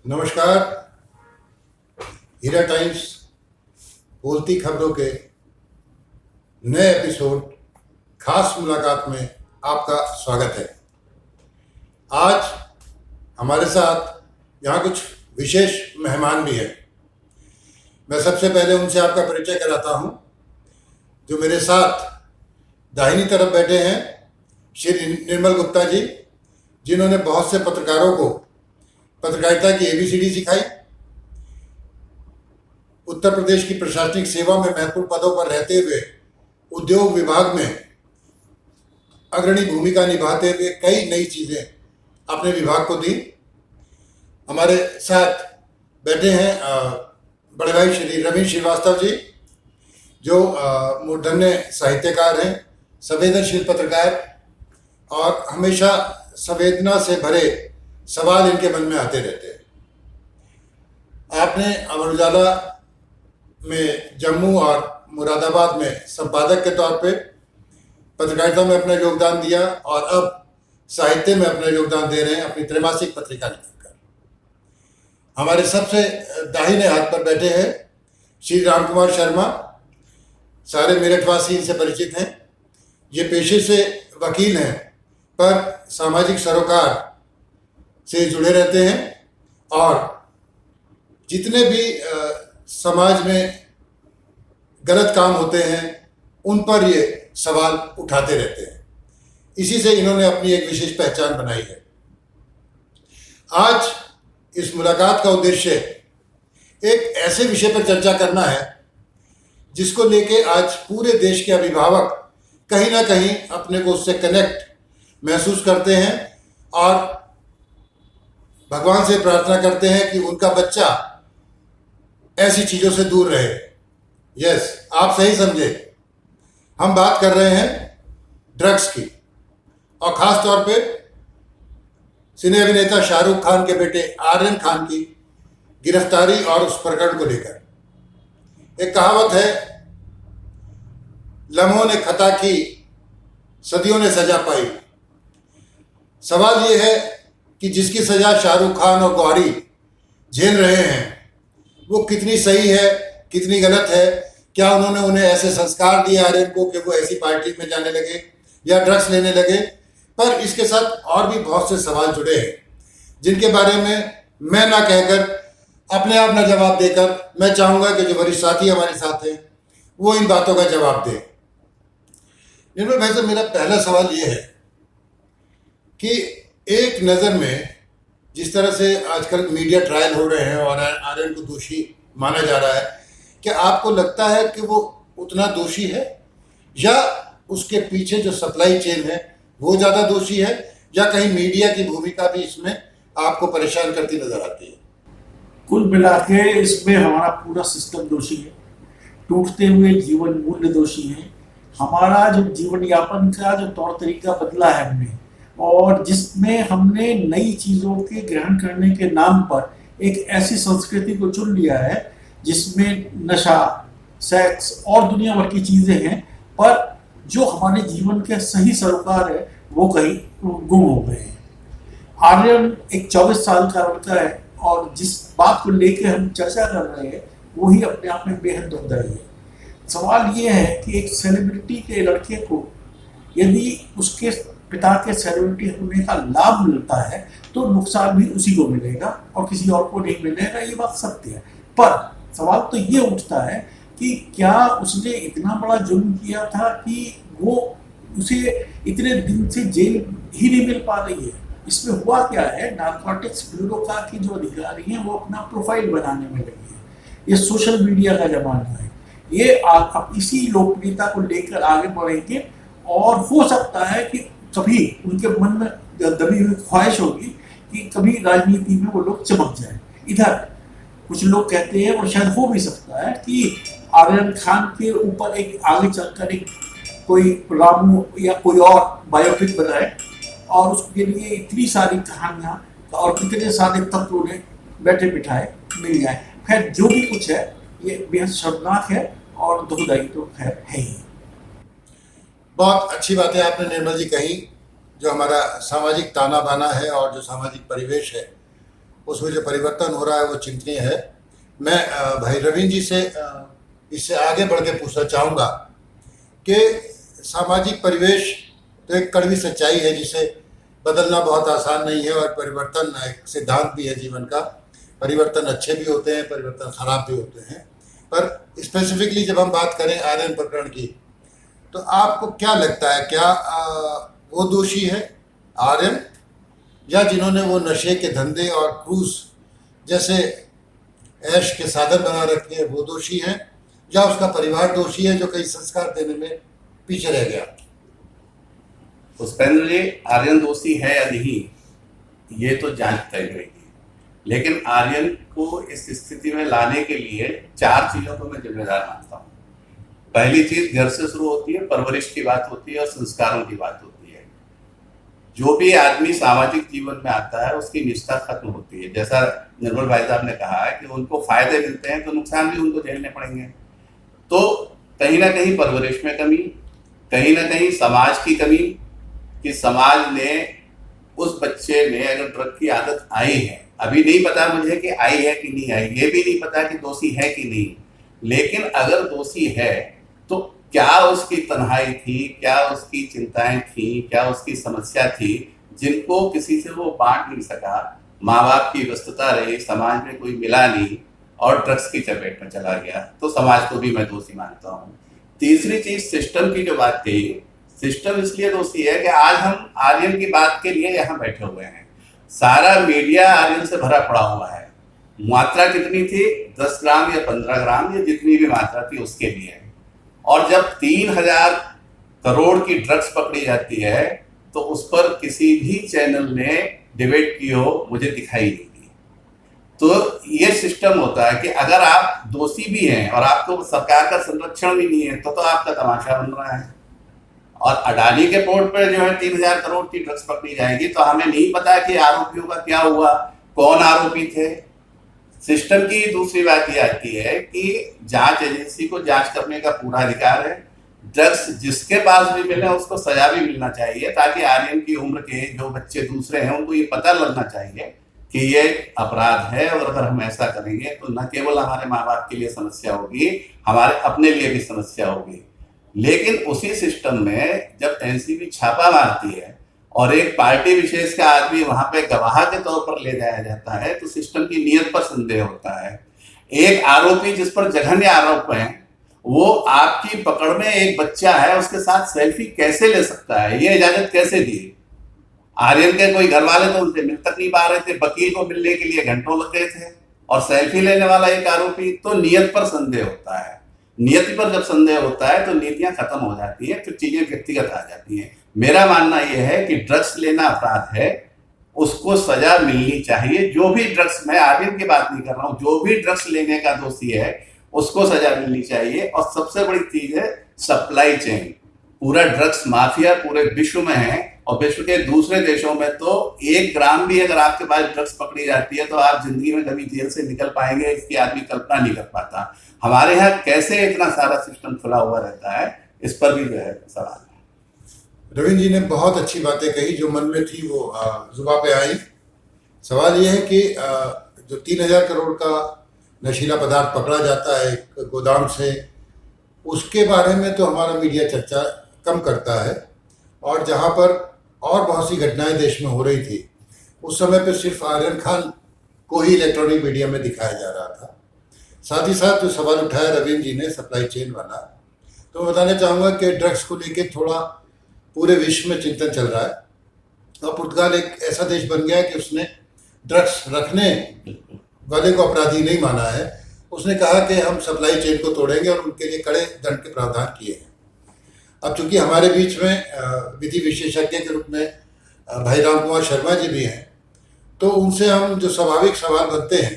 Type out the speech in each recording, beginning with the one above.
नमस्कार। हीरा टाइम्स बोलती खबरों के नए एपिसोड खास मुलाकात में आपका स्वागत है। आज हमारे साथ यहाँ कुछ विशेष मेहमान भी हैं। मैं सबसे पहले उनसे आपका परिचय कराता हूँ। जो मेरे साथ दाहिनी तरफ बैठे हैं श्री निर्मल गुप्ता जी, जिन्होंने बहुत से पत्रकारों को पत्रकारिता की ABCD सिखाई। उत्तर प्रदेश की प्रशासनिक सेवा में महत्वपूर्ण पदों पर रहते हुए उद्योग विभाग में अग्रणी भूमिका निभाते हुए कई नई चीज़ें अपने विभाग को दी। हमारे साथ बैठे हैं बड़े भाई श्री रवींद्र श्रीवास्तव जी, जो मूर्धन्य साहित्यकार हैं, संवेदनशील पत्रकार, और हमेशा संवेदना से भरे सवाल इनके मन में आते रहते हैं। आपने अमर उजाला में जम्मू और मुरादाबाद में संपादक के तौर पे पत्रकारिता में अपना योगदान दिया और अब साहित्य में अपना योगदान दे रहे हैं अपनी त्रैमासिक पत्रिका लिखकर। हमारे सबसे दाहिने हाथ पर बैठे हैं श्री राम कुमार शर्मा। सारे मेरठवासी इनसे परिचित हैं। ये पेशे से वकील हैं पर सामाजिक सरोकार से जुड़े रहते हैं और जितने भी समाज में गलत काम होते हैं उन पर ये सवाल उठाते रहते हैं। इसी से इन्होंने अपनी एक विशेष पहचान बनाई है। आज इस मुलाकात का उद्देश्य एक ऐसे विषय पर चर्चा करना है जिसको लेके आज पूरे देश के अभिभावक कहीं ना कहीं अपने को उससे कनेक्ट महसूस करते हैं और भगवान से प्रार्थना करते हैं कि उनका बच्चा ऐसी चीज़ों से दूर रहे। यस, आप सही समझे, हम बात कर रहे हैं ड्रग्स की, और ख़ास तौर पे सिने अभिनेता शाहरुख खान के बेटे आर्यन खान की गिरफ्तारी और उस प्रकरण को लेकर। एक कहावत है, लम्हों ने खता की, सदियों ने सजा पाई। सवाल ये है कि जिसकी सज़ा शाहरुख खान और गौरी झेल रहे हैं वो कितनी सही है, कितनी गलत है। क्या उन्होंने उन्हें ऐसे संस्कार दिए आर्यन को कि वो ऐसी पार्टी में जाने लगे या ड्रग्स लेने लगे। पर इसके साथ और भी बहुत से सवाल जुड़े हैं जिनके बारे में मैं ना कहकर, अपने आप ना जवाब देकर, मैं चाहूँगा कि जो वरिष्ठ साथी हमारे साथ हैं वो इन बातों का जवाब दें। निर्मल भाई साहब, मेरा पहला सवाल ये है कि एक नज़र में जिस तरह से आजकल मीडिया ट्रायल हो रहे हैं और आर्यन को दोषी माना जा रहा है, क्या आपको लगता है कि वो उतना दोषी है या उसके पीछे जो सप्लाई चेन है वो ज़्यादा दोषी है, या कहीं मीडिया की भूमिका भी इसमें आपको परेशान करती नज़र आती है? कुल मिला के इसमें हमारा पूरा सिस्टम दोषी है। टूटते हुए जीवन मूल्य दोषी है। हमारा जो जीवन यापन का जो तौर तरीका बदला है हमने, और जिसमें हमने नई चीज़ों के ग्रहण करने के नाम पर एक ऐसी संस्कृति को चुन लिया है जिसमें नशा, सेक्स और दुनिया भर की चीज़ें हैं, पर जो हमारे जीवन के सही सरोकार है वो कहीं गुम हो गए हैं। आर्यन एक 24 साल का लड़का है और जिस बात को लेकर हम चर्चा कर रहे हैं वही अपने आप में बेहद दुखदायी है। सवाल ये है कि एक सेलिब्रिटी के लड़के को यदि उसके पिता के सेलिब्रिटी होने का लाभ मिलता है तो नुकसान भी उसी को मिलेगा और किसी और को नहीं मिलेगा, ये बात सत्य है। पर सवाल तो ये उठता है कि क्या उसने इतना बड़ा जुर्म किया था कि वो उसे इतने दिन से जेल ही नहीं मिल पा रही है? इसमें हुआ क्या है, नारकोटिक्स ब्यूरो का की जो अधिकारी हैं वो अपना प्रोफाइल बनाने में लगे हैं। ये सोशल मीडिया का जमाना है। ये अब इसी लोकप्रियता को लेकर आगे बढ़ेंगे और हो सकता है कि कभी उनके मन में दबी हुई ख्वाहिश होगी कि कभी राजनीति में वो लोग चमक जाए। इधर कुछ लोग कहते हैं और शायद हो भी सकता है कि आर्यन खान के ऊपर एक आगे चलकर एक कोई रामू या कोई और बायोपिक बनाए और उसके लिए इतनी सारी कहानियाँ और कितने सारे तत्व उन्हें बैठे बिठाए मिल जाए। खैर जो भी कुछ है ये बेहद शर्मनाक है और दुखदायी तो खैर है ही। बहुत अच्छी बातें आपने निर्मल जी कही। जो हमारा सामाजिक ताना बाना है और जो सामाजिक परिवेश है उसमें जो परिवर्तन हो रहा है वो चिंतनीय है। मैं भाई रवींद्र जी से इससे आगे बढ़ के पूछना चाहूँगा कि सामाजिक परिवेश तो एक कड़वी सच्चाई है जिसे बदलना बहुत आसान नहीं है, और परिवर्तन एक सिद्धांत भी है जीवन का। परिवर्तन अच्छे भी होते हैं, परिवर्तन खराब भी होते हैं। पर स्पेसिफिकली जब हम बात करें आर्यन प्रकरण की, तो आपको क्या लगता है, क्या वो दोषी है आर्यन, या जिन्होंने वो नशे के धंधे और क्रूज जैसे ऐश के साधन बना रखे हैं वो दोषी हैं, या उसका परिवार दोषी है जो कई संस्कार देने में पीछे रह गया? पुष्पेंद्र जी, आर्यन दोषी है या नहीं ये तो जांच तय करेगी, लेकिन आर्यन को इस स्थिति में लाने के लिए 4 चीजों को मैं जिम्मेदार मानता हूँ। पहली चीज घर से शुरू होती है, परवरिश की बात होती है और संस्कारों की बात होती है। जो भी आदमी सामाजिक जीवन में आता है उसकी निष्ठा खत्म होती है। जैसा निर्मल भाई साहब ने कहा है कि उनको फायदे मिलते हैं तो नुकसान भी उनको झेलने पड़ेंगे। तो कहीं ना कहीं परवरिश में कमी, कहीं ना कहीं समाज की कमी, कि समाज ने उस बच्चे में अगर ड्रग की आदत आई है, अभी नहीं पता मुझे कि आई है कि नहीं आई, ये भी नहीं पता कि दोषी है कि नहीं, लेकिन अगर दोषी है तो क्या उसकी तन्हाई थी, क्या उसकी चिंताएं थी, क्या उसकी समस्या थी जिनको किसी से वो बांट नहीं सका, माँ बाप की व्यस्तता रही, समाज में कोई मिला नहीं और ड्रग्स की चपेट में चला गया, तो समाज को भी मैं दोषी मानता हूँ। तीसरी चीज सिस्टम की जो बात कही, सिस्टम इसलिए दोषी है कि आज हम आर्यन की बात के लिए यहाँ बैठे हुए हैं। सारा मीडिया आर्यन से भरा पड़ा हुआ है। मात्रा कितनी थी? 10 ग्राम या 15 ग्राम या जितनी भी मात्रा थी उसके लिए। और जब 3000 करोड़ की ड्रग्स पकड़ी जाती है तो उस पर किसी भी चैनल ने डिबेट की हो मुझे दिखाई नहीं दी। तो ये सिस्टम होता है कि अगर आप दोषी भी हैं और आपको सरकार का संरक्षण भी नहीं है तो आपका तमाशा बन रहा है। और अडानी के पोर्ट पर जो है 3000 करोड़ की ड्रग्स पकड़ी जाएगी तो हमें नहीं पता कि आरोपियों का क्या हुआ, कौन आरोपी थे। सिस्टम की दूसरी बात यह आती है कि जांच एजेंसी को जांच करने का पूरा अधिकार है। ड्रग्स जिसके पास भी मिले उसको सजा भी मिलना चाहिए, ताकि आर्यन की उम्र के जो बच्चे दूसरे हैं उनको ये पता लगना चाहिए कि ये अपराध है, और अगर हम ऐसा करेंगे तो न केवल हमारे माँ बाप के लिए समस्या होगी, हमारे अपने लिए भी समस्या होगी। लेकिन उसी सिस्टम में जब एनसीबी छापा मारती है और एक पार्टी विशेष का आदमी वहां पे गवाह के तौर पर ले जाया जाता है तो सिस्टम की नीयत पर संदेह होता है। एक आरोपी जिस पर जघन्य आरोप है वो आपकी पकड़ में एक बच्चा है उसके साथ सेल्फी कैसे ले सकता है, ये इजाजत कैसे दी? आर्यन के कोई घर वाले तो उनसे मिल तक नहीं पा रहे थे, वकील को मिलने के लिए घंटों लग गए थे, और सेल्फी लेने वाला एक आरोपी। तो नियत पर संदेह होता है। नियति पर जब संदेह होता है तो नीतियां खत्म हो जाती है, फिर चीजें व्यक्तिगत आ जाती हैं। मेरा मानना यह है कि ड्रग्स लेना अपराध है, उसको सजा मिलनी चाहिए। जो भी ड्रग्स, मैं आर्यन की बात नहीं कर रहा हूं, जो भी ड्रग्स लेने का दोषी है उसको सजा मिलनी चाहिए। और सबसे बड़ी चीज है सप्लाई चेन। पूरा ड्रग्स माफिया पूरे विश्व में है, और विश्व के दूसरे देशों में तो 1 ग्राम भी अगर आपके पास ड्रग्स पकड़ी जाती है तो आप जिंदगी में कभी जेल से निकल पाएंगे इसकी आदमी कल्पना नहीं कर पाता। हमारे यहाँ कैसे इतना सारा सिस्टम खुला हुआ रहता है, इस पर भी जो है सवाल है। रविंद्र जी ने बहुत अच्छी बातें कही, जो मन में थी वो जुबान पे आई। सवाल ये है कि जो 3000 करोड़ का नशीला पदार्थ पकड़ा जाता है एक गोदाम से, उसके बारे में तो हमारा मीडिया चर्चा कम करता है, और जहाँ पर और बहुत सी घटनाएं देश में हो रही थी उस समय पे सिर्फ आर्यन खान को ही इलेक्ट्रॉनिक मीडिया में दिखाया जा रहा था। साथ ही साथ जो सवाल उठाया रवींद्र जी ने सप्लाई चेन वाला, तो मैं बताना चाहूँगा कि ड्रग्स को लेके थोड़ा पूरे विश्व में चिंतन चल रहा है, और पुर्तगाल एक ऐसा देश बन गया है कि उसने ड्रग्स रखने वाले को अपराधी नहीं माना है। उसने कहा कि हम सप्लाई चेन को तोड़ेंगे और उनके लिए कड़े दंड के प्रावधान किए हैं। अब चूंकि हमारे बीच में विधि विशेषज्ञ के रूप में भाई राम कुमार शर्मा जी भी हैं, तो उनसे हम जो स्वाभाविक सवाल बनते हैं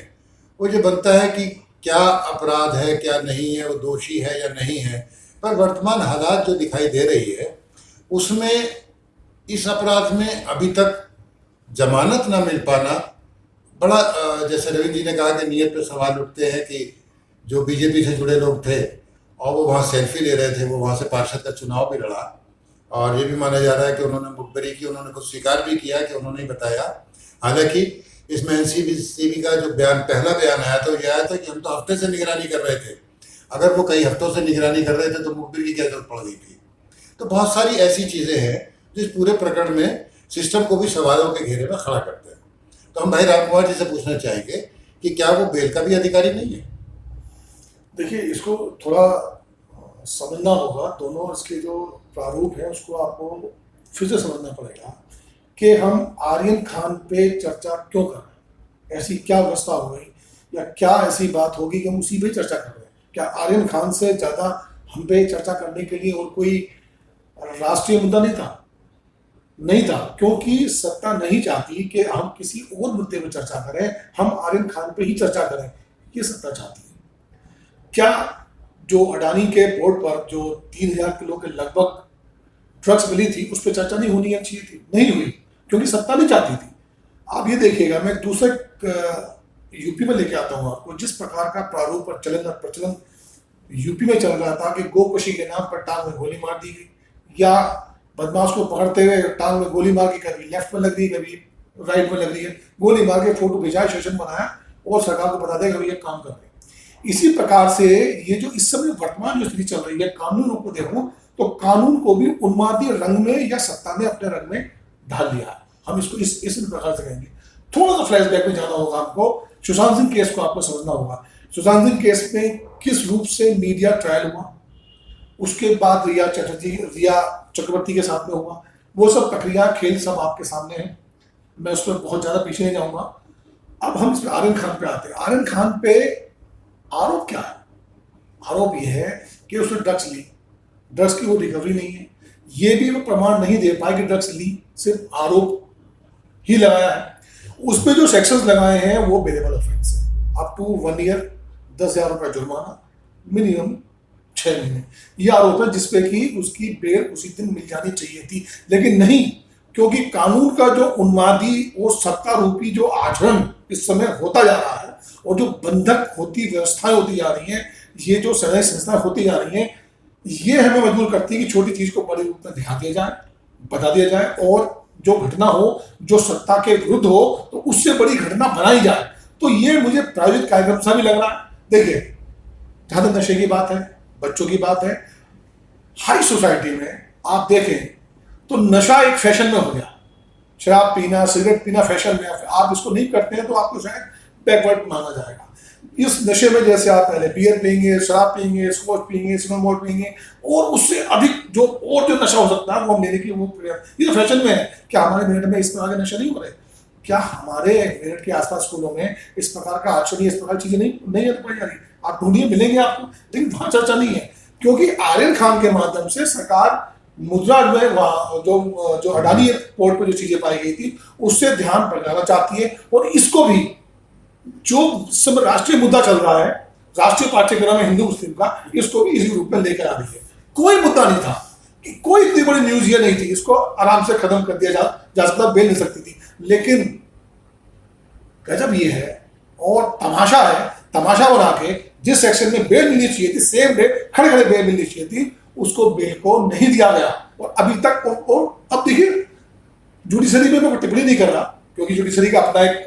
वो जो बनता है कि क्या अपराध है, क्या नहीं है, वो दोषी है या नहीं है। पर वर्तमान हालात जो दिखाई दे रही है उसमें इस अपराध में अभी तक जमानत ना मिल पाना बड़ा, जैसे रविंद्र जी ने कहा कि नियत पे सवाल उठते हैं कि जो बीजेपी से जुड़े लोग थे और वो वहाँ सेल्फी ले रहे थे, वो वहाँ से पार्षद का चुनाव भी लड़ा, और ये भी माना जा रहा है कि उन्होंने मुखबरी की, उन्होंने कुछ स्वीकार भी किया कि उन्होंने ही बताया। हालांकि इसमें एनसीबी का जो पहला बयान आया तो ये आया था कि हम तो हफ्ते से निगरानी कर रहे थे। अगर वो कई हफ्तों से निगरानी कर रहे थे तो मुखबिर की क्या जरूरत पड़ गई थी। तो बहुत सारी ऐसी चीज़ें हैं जो इस पूरे प्रकरण में सिस्टम को भी सवालों के घेरे में खड़ा करते हैं। तो हम भाई राम कुमार जी से पूछना चाहेंगे कि क्या वो बेल का भी अधिकारी नहीं है? देखिए, इसको थोड़ा समझना होगा। दोनों इसके जो प्रारूप है उसको आपको फिर से समझना पड़ेगा कि हम आर्यन खान पे चर्चा क्यों कर रहे हैं। ऐसी क्या अवस्था हो गई या क्या ऐसी बात होगी कि हम उसी पे चर्चा कर रहे हैं? क्या आर्यन खान से ज़्यादा हम पे चर्चा करने के लिए और कोई राष्ट्रीय मुद्दा नहीं था? नहीं था, क्योंकि सत्ता नहीं चाहती कि हम किसी और मुद्दे पर चर्चा करें, हम आर्यन खान पे ही चर्चा करें। ये सत्ता चाहती है। क्या जो अडानी के बोर्ड पर जो 3000 किलो के लगभग ड्रग्स मिली थी उस पर चर्चा नहीं होनी चाहिए थी? नहीं हुई, क्योंकि सत्ता नहीं चाहती थी। आप ये देखिएगा, मैं दूसरे यूपी में लेके आता हूँ आपको। जिस प्रकार का प्रारूप और प्रचलन यूपी में चल रहा था कि गोकशी के नाम पर टांग में गोली मार दी गई, या बदमाश को पकड़ते हुए टांग में गोली मार के कभी लेफ्ट में लग रही है, कभी राइट में लग रही है, गोली मार के फोटो भिजाए, सेशन बनाया और सरकार को बता देगा ये काम कर रहे हैं। इसी प्रकार से ये जो इस समय वर्तमान जो स्थिति चल रही है, कानूनों को देखो तो कानून को भी उन्मादी रंग में या सत्ता ने अपने रंग में ढाल लिया है। हम इसको इस प्रकार से कहेंगे। थोड़ा सा फ्लैशबैक में जाना होगा आपको। सुशांत सिंह केस को आपको समझना होगा। सुशांत सिंह केस में किस रूप से मीडिया ट्रायल हुआ, उसके बाद रिया चक्रवर्ती के साथ में हुआ, वो सब प्रक्रिया खेल सब आपके सामने है। मैं उस पर बहुत ज्यादा पीछे नहीं जाऊंगा। अब हम इसमें आर्यन खान पे आते हैं। आर्यन खान पे आरोप क्या है? आरोप यह है कि उसने ड्रग्स ली, ड्रग्स की वो रिकवरी नहीं है, ये भी वो प्रमाण नहीं दे पाए कि ड्रग्स ली, सिर्फ आरोप ही लगाया है। उस पर जो सेक्शंस लगाए हैं वो बेलेबल ऑफेंस है। अप टू 1 ईयर 10,000 रुपये जुर्माना, मिनिमम 6 महीने, ये आरोप है जिसपे कि उसकी बेल उसी दिन मिल जानी चाहिए थी, लेकिन नहीं, क्योंकि कानून का जो उन्मादी और सत्ता रूपी जो आचरण इस समय होता जा रहा है और जो बंधक होती व्यवस्थाएं होती जा रही हैं, ये जो सनई संस्थाएं होती जा रही हैं, ये हमें मजबूर करती है कि छोटी चीज को बड़े रूप में दिखा दिया जाए, बता दिया जाए, और जो घटना हो जो सत्ता के विरुद्ध हो तो उससे बड़ी घटना बनाई जाए। तो ये मुझे प्रायोजित कार्यक्रम सा भी लग रहा है। देखिए, जहां तक नशे की बात है, बच्चों की बात है, हाई सोसाइटी में आप देखें तो नशा एक फैशन में हो गया। शराब पीना, सिगरेट पीना फैशन में। आप इसको नहीं करते हैं तो आपको शायद बैकवर्ड माना जाएगा। इस नशे में जैसे आप पहले बियर पियेंगे, शराब पियेंगे, स्कॉच पियेंगे, स्नोमोर्ड पियेंगे, और उससे अधिक जो नशा हो सकता है वो हम लेने के लिए वो ये तो फैशन में है। क्या हमारे मेरठ में इस प्रकार के नशे नहीं हो रहे? क्या हमारे मेरठ के आसपास स्कूलों में इस प्रकार का आचरण, इस प्रकार चीजें नहीं पाई जा रही? आप ढूंढिए, मिलेंगे आपको, लेकिन वहां चर्चा नहीं है, क्योंकि आर्यन खान के माध्यम से सरकार मुद्रा जो है जो अडानी पोर्ट पर जो चीजें पाई गई थी उससे ध्यान भटकाना चाहती है। और इसको भी जो सब राष्ट्रीय मुद्दा चल रहा है, राष्ट्रीय पाठ्यक्रम है हिंदू मुस्लिम का, इसको भी इसी रूप में लेकर आ रही है। कोई मुद्दा नहीं था, कि कोई इतनी बड़ी न्यूज ये नहीं थी, इसको आराम से खत्म कर दिया जा सकता, बेल नहीं सकती थी। लेकिन गजब ये है और तमाशा है, तमाशा बना के जिस सेक्शन में बेल मिलनी चाहिए थी, सेम डे खड़े खड़े बेल मिलनी चाहिए थी, उसको बेल को नहीं दिया गया। और अभी तक और अब देखिए, जुडिशरी में मैं टिप्पणी नहीं कर रहा, क्योंकि जुडिशरी का अपना एक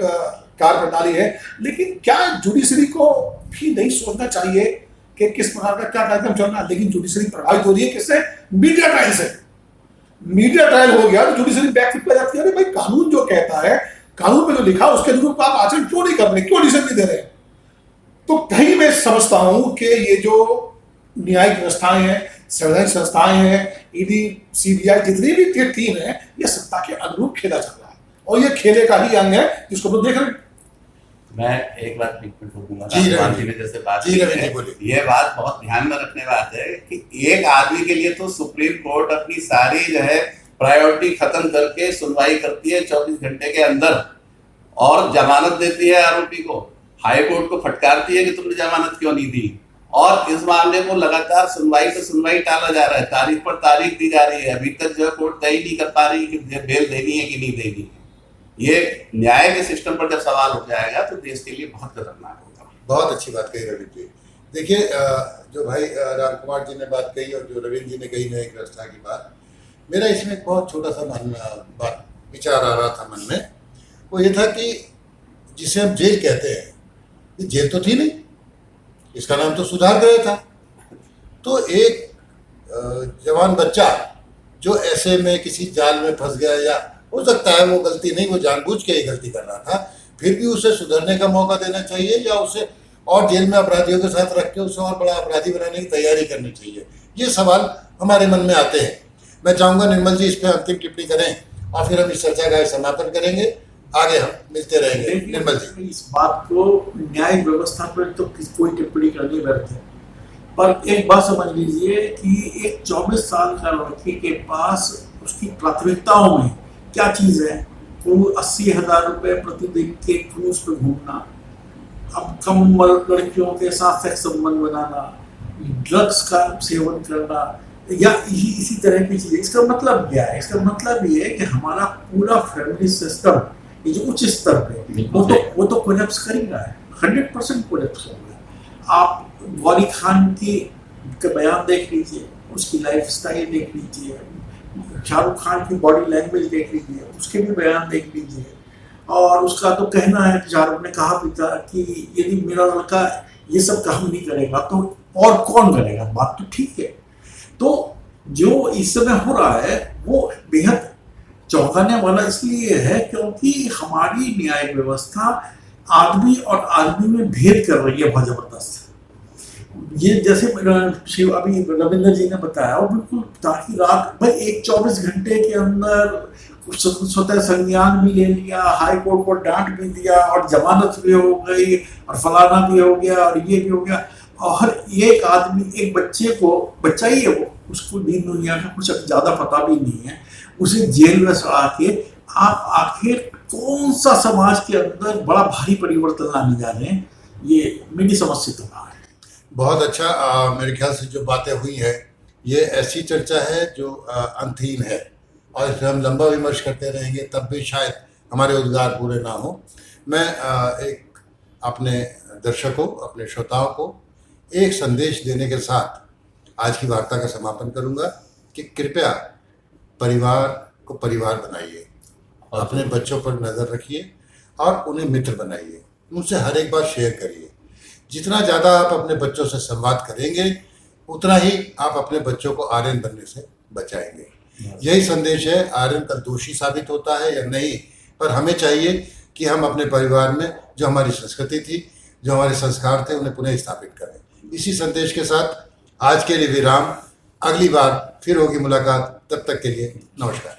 कार्य प्रणाली है, लेकिन क्या जुडिशरी को भी नहीं सोचना चाहिए कि किस प्रकार का क्या कार्यक्रम चल रहा है? लेकिन जुडिशरी प्रभावित हो रही है किससे? मीडिया ट्रायल से। मीडिया ट्रायल हो गया तो जुडिशरी बैकफुट पे जाती है। अरे भाई, कानून जो कहता है, कानून में जो लिखा उसके अनुरूप आप आचरण क्यों नहीं कर रहे, क्यों डिसीजन नहीं दे रहे? तो कहीं मैं समझता हूं कि ये जो न्यायिक व्यवस्थाएं हैं, संवैधानिक संस्थाएं हैं, ईडी, सीबीआई, जितनी भी टीम है, ये सत्ता के अनुरूप खेला चल रहा है, और ये खेले का ही अंग है जिसको हम देख रहे हैं। मैं एक बात बिल्कुल ठोकूंगा, जी ने जैसे बात की है, ये बात बहुत ध्यान में रखने बात है कि एक आदमी के लिए तो सुप्रीम कोर्ट अपनी सारी जो है प्रायोरिटी खत्म करके सुनवाई करती है 24 घंटे के अंदर, और जमानत देती है आरोपी को। हाई कोर्ट को फटकारती है कि तुमने जमानत क्यों नहीं दी, और इस मामले को लगातार सुनवाई पे सुनवाई टाला जा रहा है, तारीख पर तारीख दी जा रही है। अभी तक जो है कोर्ट तय नहीं कर पा रही कि बेल देनी है कि नहीं देनी है। ये न्याय के सिस्टम पर जब सवाल उठ जाएगा तो देश के लिए बहुत खतरनाक होगा। बहुत अच्छी बात कही रवि जी। देखिए, जो भाई राम कुमार जी ने बात कही और जो रविंद्र जी ने कही न्यायिक व्यवस्था की बात, मेरा इसमें एक बहुत छोटा सा बात विचार आ रहा था मन में, वो ये था कि जिसे हम जेल कहते हैं, ये जेल तो थी नहीं, इसका नाम तो सुधार गृह था। तो एक जवान बच्चा जो ऐसे में किसी जाल में फंस गया, या हो सकता है वो गलती नहीं, वो जानबूझ के ही गलती कर रहा था, फिर भी उसे सुधरने का मौका देना चाहिए, या उसे और जेल में अपराधियों के साथ रख के उसे और बड़ा अपराधी बनाने की तैयारी करनी चाहिए। ये सवाल हमारे मन में आते हैं। मैं चाहूँगा निर्मल जी इस पर अंतिम टिप्पणी करें और फिर हम इस चर्चा का समापन करेंगे। आगे हम मिलते रहेंगे। निर्मल जी, इस बात को न्याय व्यवस्था पर तो कोई टिप्पणी करनी व्यर्थ है, पर एक बात समझ लीजिए कि एक 24 साल का लड़के के पास उसकी प्राथमिकताओं में क्या चीज़ है। वो 80,000 रुपये प्रतिदिन के क्रूज पे घूमना, अब कम उम्र लड़कियों के साथ सेक्स संबंध बनाना, ड्रग्स का सेवन करना, या इसी तरह की चीज़ें। इसका मतलब क्या है? इसका मतलब ये है कि हमारा पूरा फैमिली सिस्टम ये जो उच्च स्तर पे वो तो कोलैप्स करेगा, 100% कोलैप्स करेगा। आप गौरी खान की के बयान देख लीजिए, उसकी लाइफ स्टाइल देख लीजिए, शाहरुख खान की बॉडी लैंग्वेज देख लीजिए, उसके भी बयान देख लीजिए। और उसका तो कहना है कि शाहरुख ने कहा भी था कि यदि मेरा लड़का ये सब काम नहीं करेगा तो और कौन करेगा। बात तो ठीक है। तो जो इस समय हो रहा है वो बेहद चौंकाने वाला इसलिए है क्योंकि हमारी न्याय व्यवस्था आदमी और आदमी में भेद कर रही है बहुत जबरदस्त। ये जैसे शिव अभी रविंद्र जी ने बताया, वो बिल्कुल ताकि रात भाई एक 24 घंटे के अंदर स्वतः संज्ञान भी ले लिया, हाई कोर्ट को डांट भी दिया, और जमानत भी हो गई, और फलाना भी हो गया, और ये भी हो गया, और एक आदमी एक बच्चे को, बच्चा ही है वो, उसको दीन दुनिया का कुछ ज़्यादा पता भी नहीं है, उसे जेल में सड़ा के आप आखिर कौन सा समाज के अंदर बड़ा भारी परिवर्तन लाने जा रहे हैं, ये मेरी समझ से तो रहा है। बहुत अच्छा। मेरे ख्याल से जो बातें हुई है ये ऐसी चर्चा है जो अंतहीन है, और इस पर हम लंबा विमर्श करते रहेंगे तब भी शायद हमारे उद्गार पूरे ना हो। मैं एक अपने दर्शकों, अपने श्रोताओं को एक संदेश देने के साथ आज की वार्ता का समापन करूंगा कि कृपया परिवार को परिवार बनाइए, अपने बच्चों पर नज़र रखिए और उन्हें मित्र बनाइए, उनसे हर एक बात शेयर करिए। जितना ज़्यादा आप अपने बच्चों से संवाद करेंगे उतना ही आप अपने बच्चों को आर्यन बनने से बचाएंगे। यही संदेश है। आर्यन कल दोषी साबित होता है या नहीं, पर हमें चाहिए कि हम अपने परिवार में जो हमारी संस्कृति थी, जो हमारे संस्कार थे, उन्हें पुनः स्थापित करें। इसी संदेश के साथ आज के लिए विराम। अगली बार फिर होगी मुलाकात, तब तक के लिए नमस्कार।